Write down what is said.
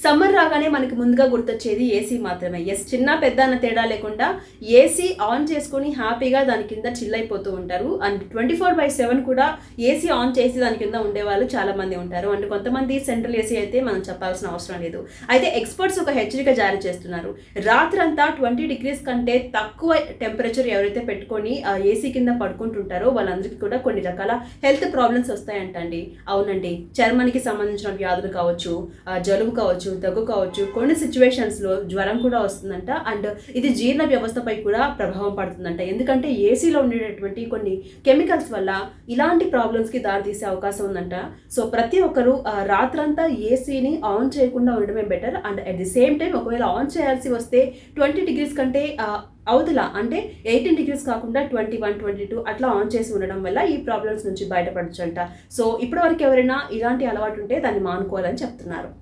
Summer రాగానే మనకి ముందుగా గుర్తొచ్చేది ఏసీ మాత్రమే. చిన్న పెద్ద అన్న తేడా లేకుండా ఏసీ ఆన్ చేసుకొని హ్యాపీగా దాని కింద చిల్ అయిపోతూ ఉంటారు. అండ్ 24/7 కూడా ఏసీ ఆన్ చేసి దాని కింద ఉండేవాళ్ళు చాలామంది ఉంటారు. అండ్ కొంతమంది సెంట్రల్ ఏసీ అయితే మనం చెప్పాల్సిన అవసరం లేదు. అయితే ఎక్స్పర్ట్స్ ఒక హెచ్చరిక జారీ చేస్తున్నారు. రాత్రంతా 20 degrees కంటే తక్కువ టెంపరేచర్ ఎవరైతే పెట్టుకొని ఏసీ కింద పడుకుంటుంటారో వాళ్ళందరికీ కూడా కొన్ని రకాల హెల్త్ ప్రాబ్లమ్స్ వస్తాయంటండి. అవునండి, చర్మానికి సంబంధించిన వ్యాధులు కావచ్చు, జలుబు కావచ్చు, దగ్గు కావచ్చు, కొన్ని సిచ్యువేషన్స్లో జ్వరం కూడా వస్తుందంట. అండ్ ఇది జీర్ణ వ్యవస్థపై కూడా ప్రభావం పడుతుందంట. ఎందుకంటే ఏసీలో ఉండేటటువంటి కొన్ని కెమికల్స్ వల్ల ఇలాంటి ప్రాబ్లమ్స్కి దారితీసే అవకాశం ఉందంట. సో ప్రతి ఒక్కరూ రాత్రంతా ఏసీని ఆన్ చేయకుండా ఉండడమే better. And at the same time ఒకవేళ ఆన్ చేయాల్సి వస్తే 20 degrees కంటే అవతల అంటే 18 degrees కాకుండా 21, 22 అట్లా ఆన్ చేసి ఉండడం వల్ల ఈ ప్రాబ్లమ్స్ నుంచి బయటపడొచ్చంట. సో ఇప్పటివరకు ఎవరైనా ఇలాంటి అలవాటు ఉంటే దాన్ని మానుకోవాలని చెప్తున్నారు.